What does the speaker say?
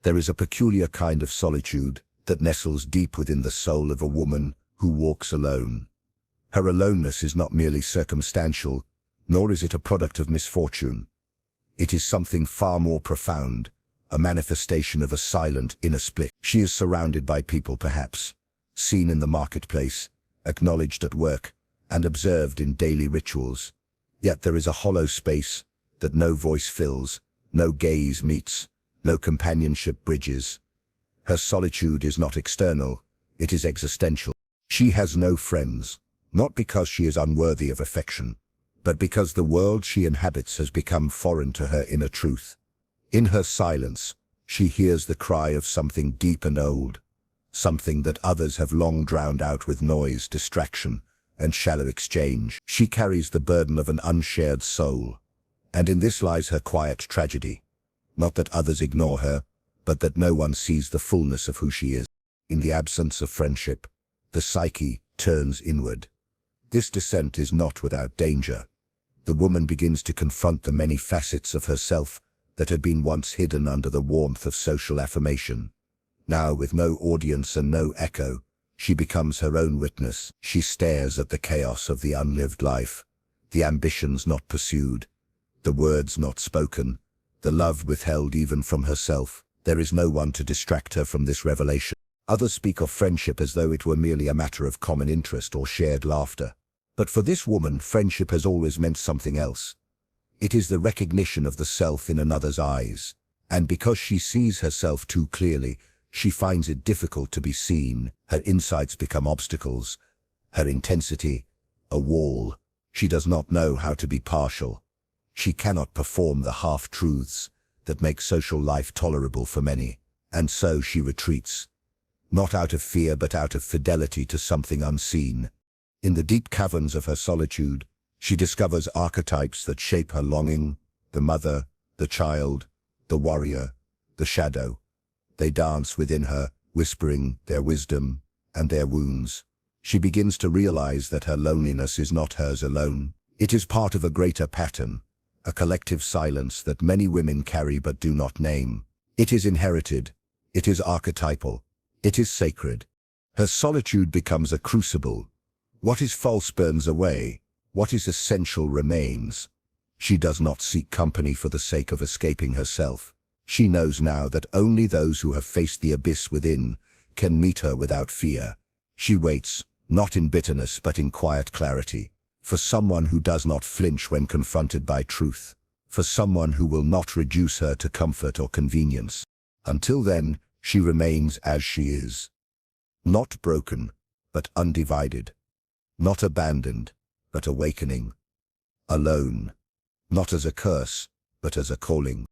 There is a peculiar kind of solitude that nestles deep within the soul of a woman who walks alone. Her aloneness is not merely circumstantial, nor is it a product of misfortune. It is something far more profound, a manifestation of a silent inner split. She is surrounded by people perhaps, seen in the marketplace, acknowledged at work, and observed in daily rituals. Yet there is a hollow space that no voice fills, no gaze meets, no companionship bridges. Her solitude is not external, it is existential. She has no friends, not because she is unworthy of affection, but because the world she inhabits has become foreign to her inner truth. In her silence, she hears the cry of something deep and old, something that others have long drowned out with noise, distraction, and shallow exchange. She carries the burden of an unshared soul, and in this lies her quiet tragedy. Not that others ignore her, but that no one sees the fullness of who she is. In the absence of friendship, the psyche turns inward. This descent is not without danger. The woman begins to confront the many facets of herself that had been once hidden under the warmth of social affirmation. Now, with no audience and no echo, she becomes her own witness. She stares at the chaos of the unlived life, the ambitions not pursued, the words not spoken, the love withheld even from herself. There is no one to distract her from this revelation. Others speak of friendship as though it were merely a matter of common interest or shared laughter. But for this woman, friendship has always meant something else. It is the recognition of the self in another's eyes, and because she sees herself too clearly, she finds it difficult to be seen. Her insights become obstacles, her intensity a wall. She does not know how to be partial. She cannot perform the half-truths that make social life tolerable for many, and so she retreats, not out of fear but out of fidelity to something unseen. In the deep caverns of her solitude, she discovers archetypes that shape her longing: the mother, the child, the warrior, the shadow. They dance within her, whispering their wisdom and their wounds. She begins to realize that her loneliness is not hers alone. It is part of a greater pattern, a collective silence that many women carry but do not name. It is inherited, it is archetypal, it is sacred. Her solitude becomes a crucible. What is false burns away, what is essential remains. She does not seek company for the sake of escaping herself. She knows now that only those who have faced the abyss within can meet her without fear. She waits, not in bitterness but in quiet clarity, for someone who does not flinch when confronted by truth, for someone who will not reduce her to comfort or convenience. Until then, she remains as she is. Not broken, but undivided. Not abandoned, but awakening. Alone, not as a curse, but as a calling.